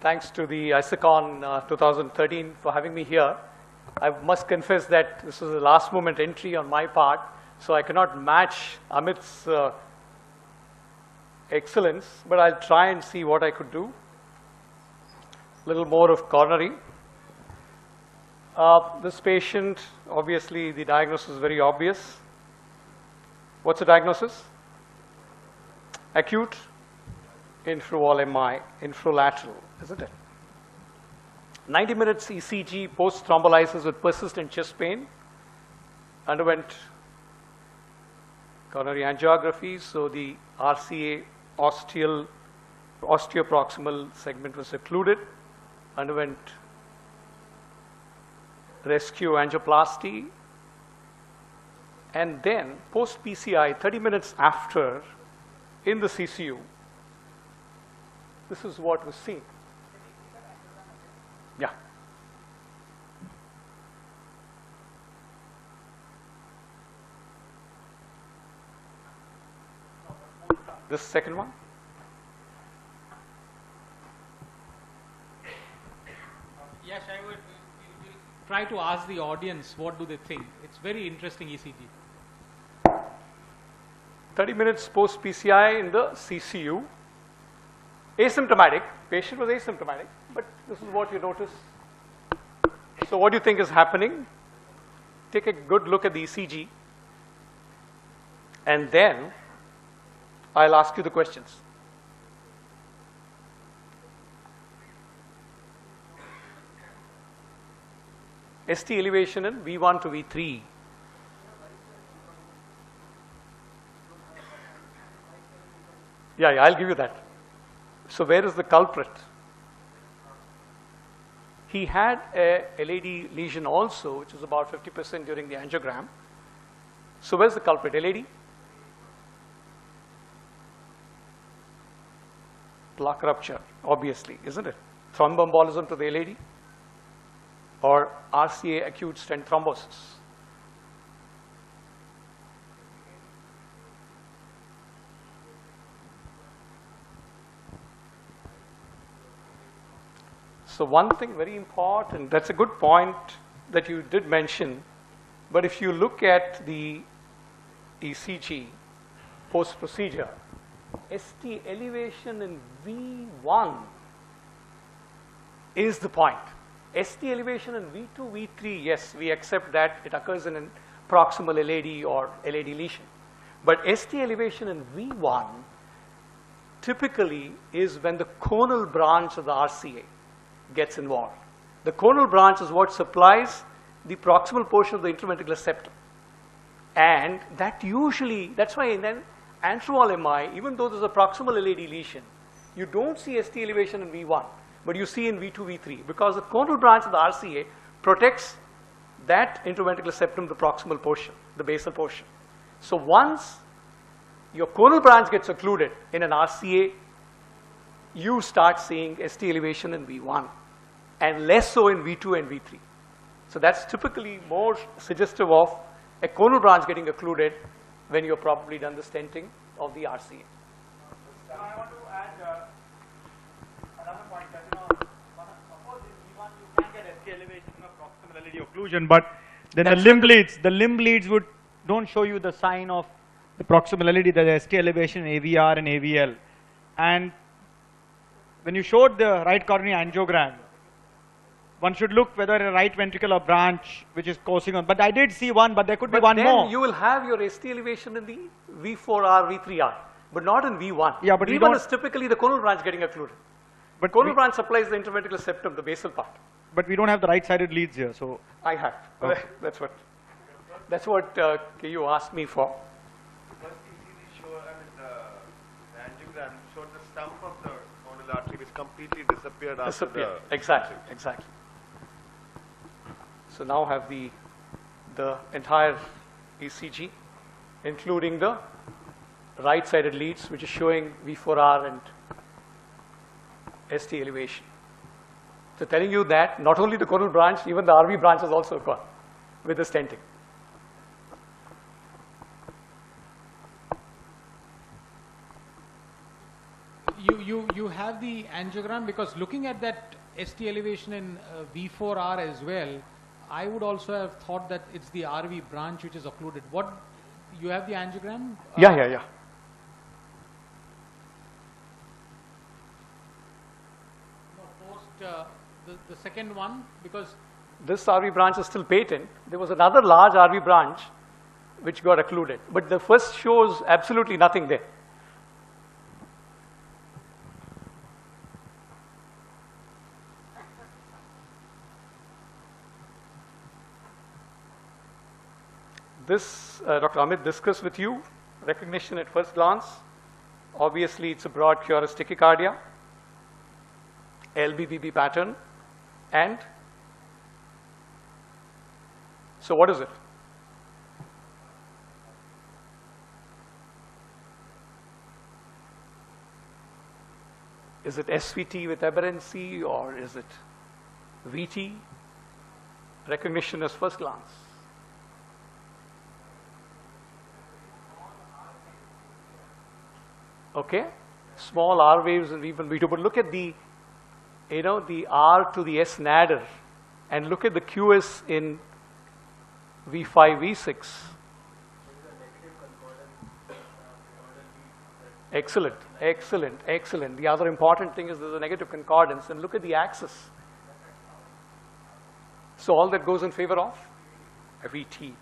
Thanks to the ISECON 2013 for having me here. I must confess that this was a last moment entry on my part, so I cannot match Amit's excellence, but I'll try and see what I could do. A little more of coronary. This patient, obviously the diagnosis is very obvious. What's the diagnosis? Acute infravol MI, infralateral, isn't it? 90 minutes ECG post-thrombolysis with persistent chest pain. Underwent coronary angiography, so the RCA osteoproximal segment was occluded. Underwent rescue angioplasty, and then post-PCI, 30 minutes after, in the CCU, this is what was seen. Yeah. This second one. Yes, I would try to ask the audience what do they think. It's very interesting ECG. 30 minutes post-PCI in the CCU. Asymptomatic. Patient was asymptomatic, but this is what you notice. So what do you think is happening? Take a good look at the ECG, and then I'll ask you the questions. ST elevation in V1 to V3. Yeah, I'll give you that. So where is the culprit? He had a LAD lesion also, which is about 50% during the angiogram. So where's the culprit? LAD? Plaque rupture, obviously, isn't it? Thromboembolism to the LAD? Or RCA acute stent thrombosis? So one thing very important, that's a good point that you did mention, but if you look at the ECG post-procedure, ST elevation in V1 is the point. ST elevation in V2, V3, yes, we accept that it occurs in an proximal LAD or LAD lesion. But ST elevation in V1 typically is when the conal branch of the RCA gets involved. The conal branch is what supplies the proximal portion of the interventricular septum. And that usually, that's why in an antral MI, even though there's a proximal LAD lesion, you don't see ST elevation in V1, but you see in V2, V3, because the conal branch of the RCA protects that interventricular septum, the proximal portion, the basal portion. So once your conal branch gets occluded in an RCA, you start seeing ST elevation in V1 and less so in V2 and V3. So that's typically more suggestive of a conal branch getting occluded when you've probably done the stenting of the RCA. I want to add another point that, suppose in V1 you can get ST elevation of proximal LAD occlusion, but then the limb leads don't show you the sign of the proximal LAD, the ST elevation, AVR and AVL. And when you showed the right coronary angiogram, one should look whether a right ventricular branch which is coursing on. But I did see one, but there could be one more. Then you will have your ST elevation in the V4R, V3R, but not in V1. Yeah, but V1 is typically the conal branch getting occluded. But conal branch supplies the interventricular septum, the basal part. But we don't have the right-sided leads here, so. I have. Okay. That's what KU asked me for. First ECG showed, the angiogram showed the stump of the coronal artery which completely disappeared after the. Exactly. So now have the entire ECG, including the right-sided leads, which is showing V4R and ST elevation. So telling you that not only the coronal branch, even the RV branch is also gone with the stenting. You have the angiogram, because looking at that ST elevation in V4R as well, I would also have thought that it's the RV branch which is occluded. What, you have the angiogram? Yeah. No, post the second one, because This RV branch is still patent. There was another large RV branch which got occluded, but the first shows absolutely nothing there. This, Dr. Amit discussed with you, recognition at first glance. Obviously, it's a broad curous tachycardia, LBBB pattern, and so what is it? Is it SVT with aberrancy, or is it VT? Recognition at first glance. Okay, small R waves in V1, V2, but look at the, the R to the S nadir, and look at the QS in V5, V6. Excellent, excellent, excellent. The other important thing is there's a negative concordance, and look at the axis. So all that goes in favor of VT.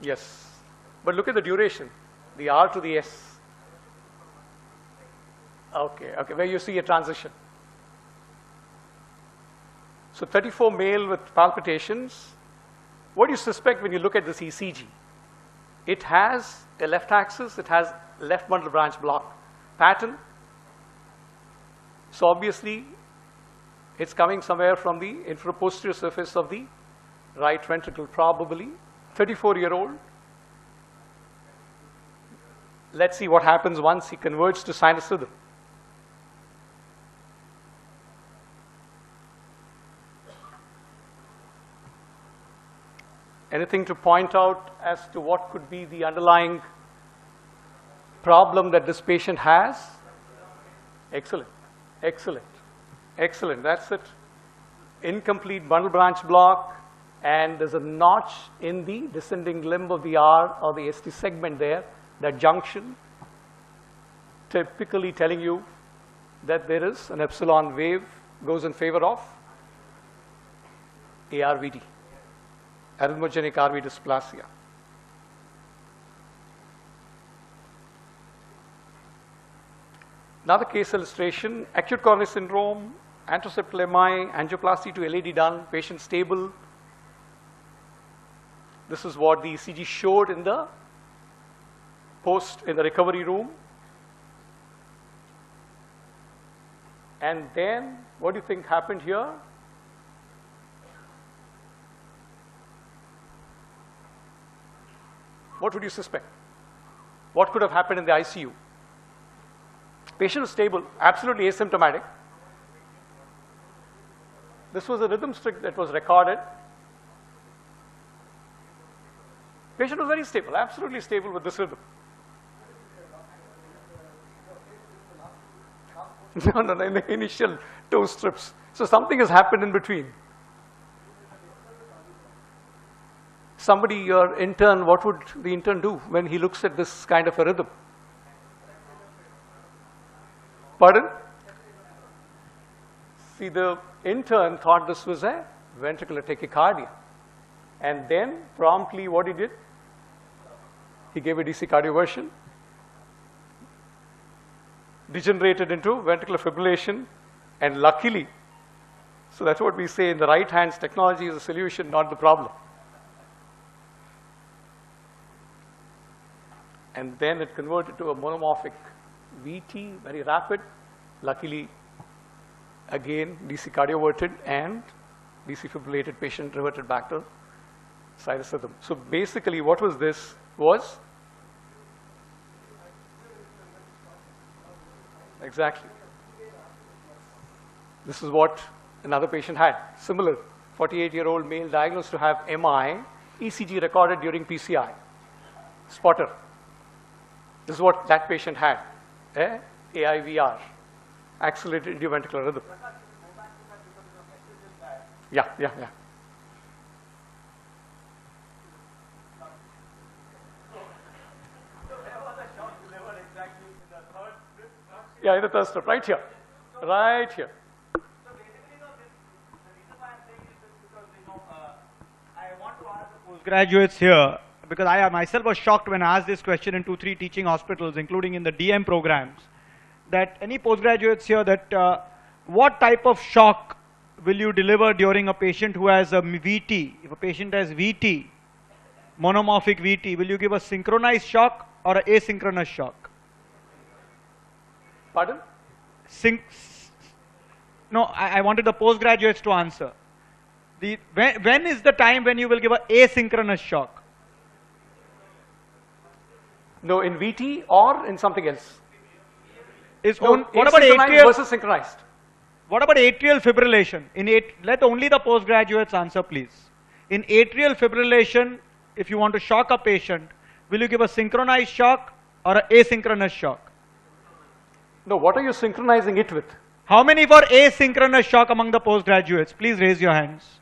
Yes, but look at the duration, the R to the S. Okay, where you see a transition. So 34 male with palpitations. What do you suspect when you look at this ECG? It has a left axis, it has left bundle branch block pattern. So obviously, it's coming somewhere from the infraposterior surface of the right ventricle, probably. 34-year-old. Let's see what happens once he converts to sinus rhythm. Anything to point out as to what could be the underlying problem that this patient has? Excellent, excellent, excellent. That's it. Incomplete bundle branch block, and there's a notch in the descending limb of the R or the ST segment there, that junction, typically telling you that there is an epsilon wave goes in favor of ARVD, arrhythmogenic RV dysplasia. Another case illustration, acute coronary syndrome, anteroseptal MI, angioplasty to LAD done, patient stable. This is what the ECG showed in the in the recovery room. And then, what do you think happened here? What would you suspect? What could have happened in the ICU? Patient was stable, absolutely asymptomatic. This was a rhythm stick that was recorded. Patient was very stable, absolutely stable with this rhythm. No, in the initial toe strips. So something has happened in between. Somebody, your intern, what would the intern do when he looks at this kind of a rhythm? Pardon? See, the intern thought this was a ventricular tachycardia. And then promptly what he did? He gave a DC cardioversion, degenerated into ventricular fibrillation, and luckily, so that's what we say in the right hands, technology is a solution, not the problem. And then it converted to a monomorphic VT, very rapid. Luckily, again, DC cardioverted and DC fibrillated, patient reverted back to sinus rhythm. So basically, what was this? Was Exactly. This is what another patient had. Similar, 48-year-old male diagnosed to have MI, ECG recorded during PCI. Spotter. This is what that patient had. AIVR, accelerated interventricular rhythm. Yeah. Yeah, in the third strip, right here. Right here. So basically, the reason why I'm saying this is because, I want to ask the postgraduates here, because I myself was shocked when I asked this question in 2-3 teaching hospitals, including in the DM programs, that any postgraduates here that what type of shock will you deliver during a patient who has a VT? If a patient has VT, monomorphic VT, will you give a synchronized shock or an asynchronous shock? Pardon? No, I wanted the postgraduates to answer. When is the time when you will give an asynchronous shock? No, in VT or in something else? What about atrial versus synchronized? What about atrial fibrillation? Let only the postgraduates answer, please. In atrial fibrillation, if you want to shock a patient, will you give a synchronized shock or an asynchronous shock? No, what are you synchronizing it with? How many for asynchronous shock among the postgraduates? Please raise your hands.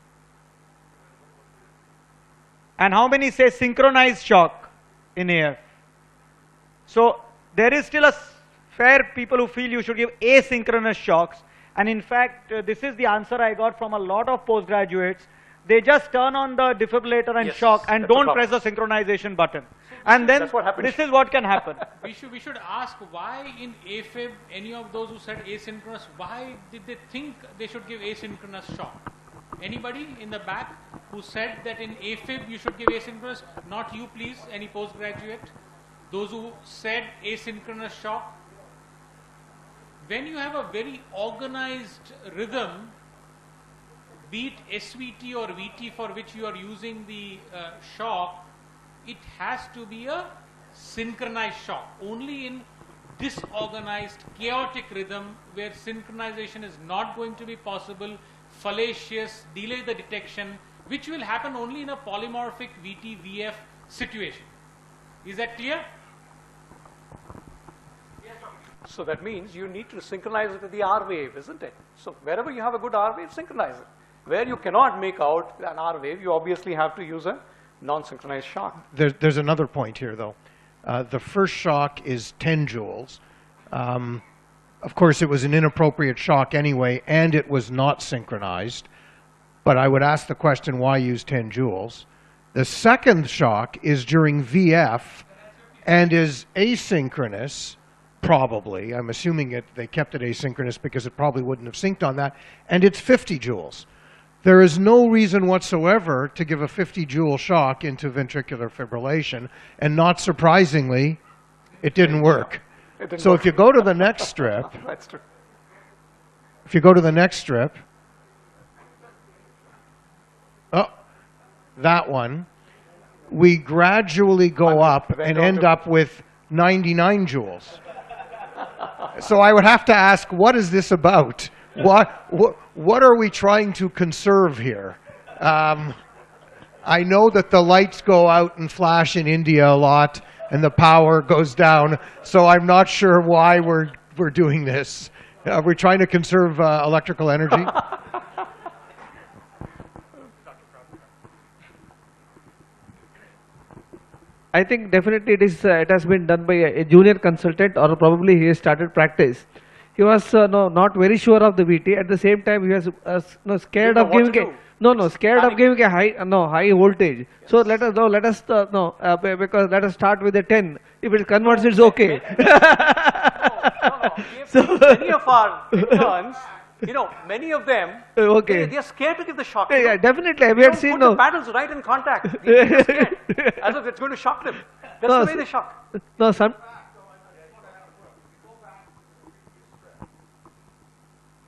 And how many say synchronized shock in AF? So there is still a fair people who feel you should give asynchronous shocks. And in fact, this is the answer I got from a lot of postgraduates. They just turn on the defibrillator and shock and don't press the synchronization button. And then this is what can happen. We should ask why in AFib, any of those who said asynchronous, why did they think they should give asynchronous shock? Anybody in the back who said that in AFib you should give asynchronous? Not you, please, any postgraduate. Those who said asynchronous shock. When you have a very organized rhythm, be it SVT or VT for which you are using the shock, it has to be a synchronized shock. Only in disorganized, chaotic rhythm where synchronization is not going to be possible, fallacious, delay the detection, which will happen only in a polymorphic VT-VF situation. Is that clear? So that means you need to synchronize it with the R wave, isn't it? So wherever you have a good R wave, synchronize it. Where you cannot make out an R wave, you obviously have to use a non-synchronized shock. There's another point here, though. The first shock is 10 joules. Of course, it was an inappropriate shock anyway, and it was not synchronized. But I would ask the question, why use 10 joules? The second shock is during VF and is asynchronous, probably. I'm assuming they kept it asynchronous because it probably wouldn't have synced on that. And it's 50 joules. There is no reason whatsoever to give a 50 joule shock into ventricular fibrillation. And not surprisingly, it didn't work. So if you go to the next strip, That's true. if you go to the next strip, oh, that one, we gradually go up and end up with 99 joules. So I would have to ask, what is this about? What are we trying to conserve here? I know that the lights go out and flash in India a lot, and the power goes down, so I'm not sure why we're doing this. We're trying to conserve electrical energy. I think definitely it has been done by a junior consultant, or probably he has started practice. He was not very sure of the VT. At the same time, he was scared of giving a high voltage. So let us because let us start with a 10. If it converts, it's okay. So many of our interns, many of them, okay, they are scared to give the shock. Yeah, definitely. We had seen put the paddles right in contact. They're scared, as if it's going to shock them. That's the way they shock. No,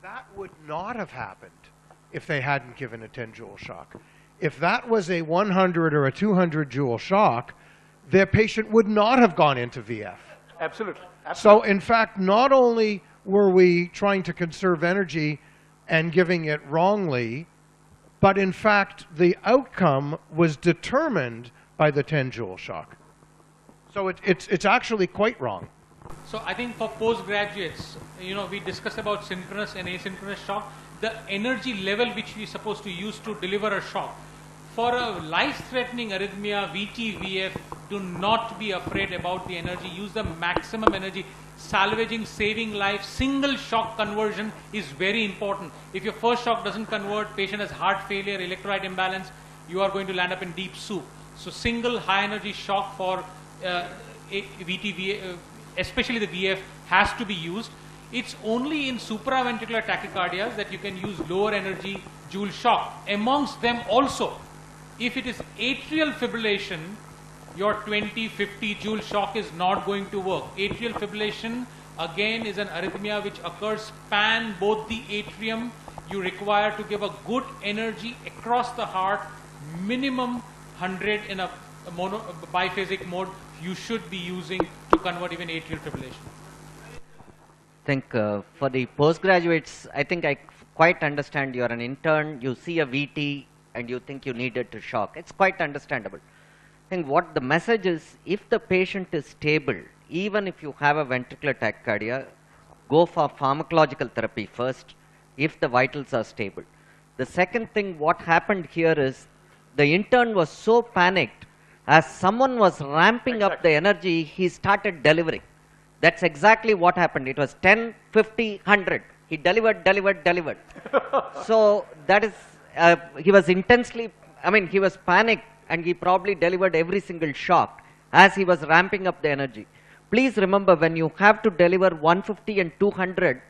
That would not have happened if they hadn't given a 10 joule shock. If that was a 100 or a 200 joule shock, their patient would not have gone into VF. Absolutely. So in fact, not only were we trying to conserve energy and giving it wrongly, but in fact the outcome was determined by the 10 joule shock. So it's actually quite wrong. So I think for postgraduates, we discussed about synchronous and asynchronous shock, the energy level which we're supposed to use to deliver a shock. For a life-threatening arrhythmia, VT, VF, do not be afraid about the energy. Use the maximum energy. Salvaging, saving life, single shock conversion is very important. If your first shock doesn't convert, patient has heart failure, electrolyte imbalance, you are going to land up in deep soup. So single high energy shock for VT, VF, especially the VF, has to be used. It's only in supraventricular tachycardias that you can use lower energy joule shock. Amongst them also, if it is atrial fibrillation, your 20, 50 joule shock is not going to work. Atrial fibrillation again is an arrhythmia which occurs span both the atrium. You require to give a good energy across the heart, minimum 100 in a biphasic mode you should be using to convert even atrial fibrillation. I think for the postgraduates, I think I quite understand. You're an intern, you see a VT and you think you needed to shock. It's quite understandable. I think what the message is, if the patient is stable, even if you have a ventricular tachycardia, go for pharmacological therapy first if the vitals are stable. The second thing, what happened here is the intern was so panicked, as someone was ramping up the energy, he started delivering. That's exactly what happened. It was 10, 50, 100. He delivered. So that is, he was intensely, he was panicked and he probably delivered every single shock as he was ramping up the energy. Please remember, when you have to deliver 150 and 200,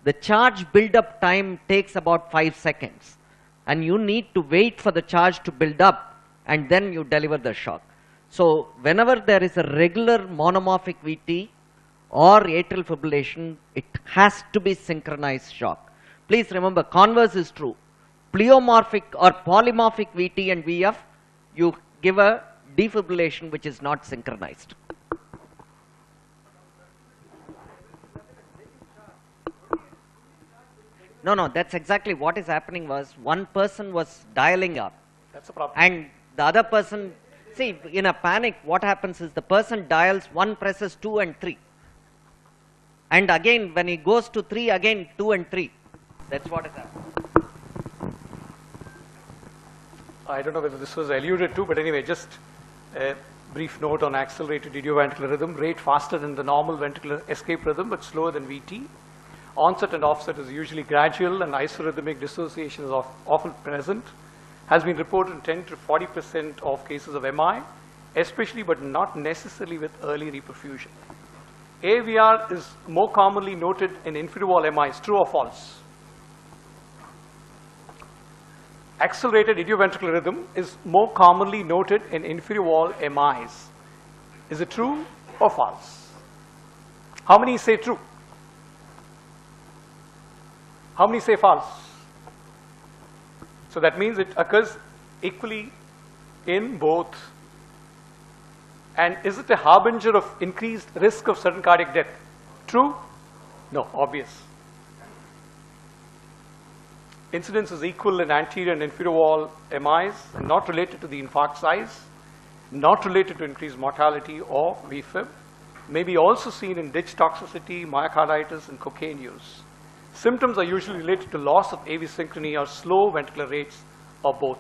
the charge build-up time takes about 5 seconds. And you need to wait for the charge to build up and then you deliver the shock. So whenever there is a regular monomorphic VT or atrial fibrillation, it has to be synchronized shock. Please remember, converse is true. Pleomorphic or polymorphic VT and VF, you give a defibrillation which is not synchronized. No, that's exactly what is happening. Was one person was dialing up. That's a problem. And the other person, see, in a panic, what happens is the person dials, one presses 2 and 3. And again, when he goes to 3, again 2 and 3. That's what is happening. I don't know whether this was alluded to, but anyway, just a brief note on accelerated idioventricular rhythm. Rate faster than the normal ventricular escape rhythm, but slower than VT. Onset and offset is usually gradual, and isorhythmic dissociation is often present. Has been reported in 10 to 40% of cases of MI, especially but not necessarily with early reperfusion. AVR is more commonly noted in inferior wall MIs. True or false? Accelerated idioventricular rhythm is more commonly noted in inferior wall MIs. Is it true or false? How many say true? How many say false? So that means it occurs equally in both. And is it a harbinger of increased risk of sudden cardiac death? True? No, obvious. Incidence is equal in anterior and inferior wall MIs, not related to the infarct size, not related to increased mortality or VFib, may be also seen in ditch toxicity, myocarditis, and cocaine use. Symptoms are usually related to loss of AV synchrony or slow ventricular rates or both.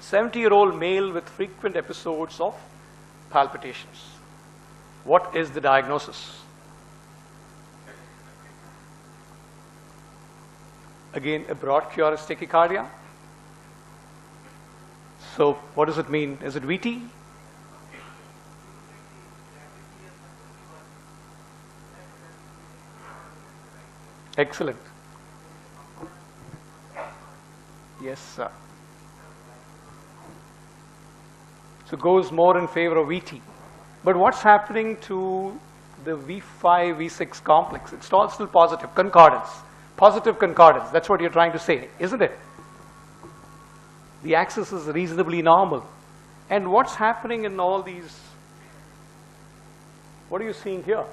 70-year-old male with frequent episodes of palpitations. What is the diagnosis? Again, a broad cure is tachycardia. So what does it mean? Is it VT? Excellent. Yes, sir. So goes more in favor of VT. But what's happening to the V5, V6 complex? It's all still positive, concordance. Positive concordance, that's what you're trying to say, isn't it? The axis is reasonably normal. And what's happening in all these? What are you seeing here?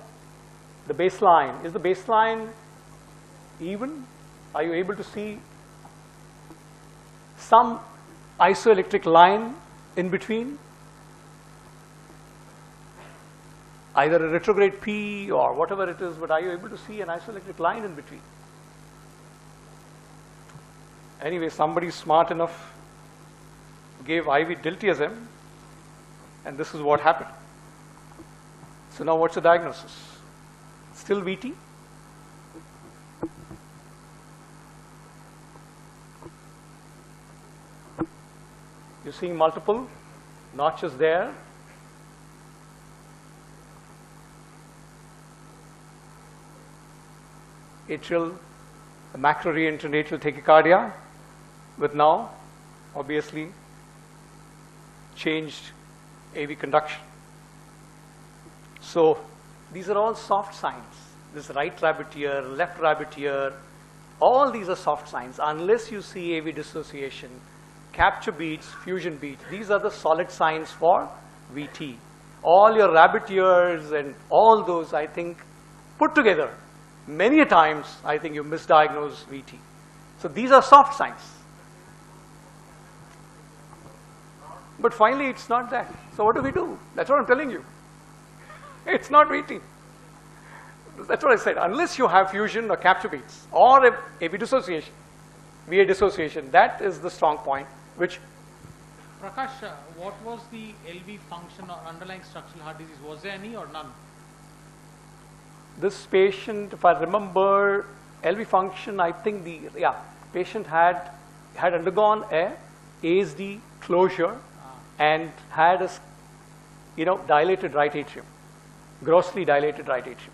The baseline, is the baseline even? Are you able to see some isoelectric line in between? Either a retrograde P or whatever it is, but are you able to see an isoelectric line in between? Anyway, somebody smart enough gave IV diltiazem, and this is what happened. So now what's the diagnosis? Still VT? You're seeing multiple notches there. Atrial, macro reentrant atrial tachycardia with now obviously changed AV conduction. So these are all soft signs. This right rabbit ear, left rabbit ear, all these are soft signs unless you see AV dissociation, capture beats, fusion beats. These are the solid signs for VT. All your rabbit ears and all those, I think, put together, many a times, I think you misdiagnose VT. So these are soft signs. But finally, it's not that. So what do we do? That's what I'm telling you. It's not VT. That's what I said. Unless you have fusion or capture beats or AV dissociation, VA dissociation, that is the strong point, which Prakash, what was the LV function or underlying structural heart disease? Was there any or none? this patient, if I remember, LV function, I think patient had undergone a ASD closure and had a, dilated right atrium, grossly dilated right atrium.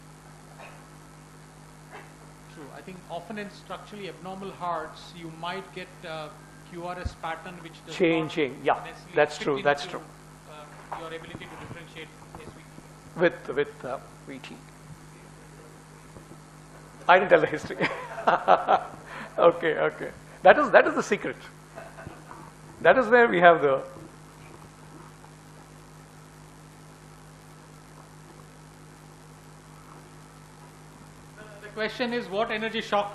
True. I think often in structurally abnormal hearts, you might get QRS pattern which does changing. not Yeah, necessarily that's fit true. into, That's true. Your ability to differentiate SVT. With VT. I didn't tell the history. Okay. That is the secret. That is where we have the. The question is, what energy shock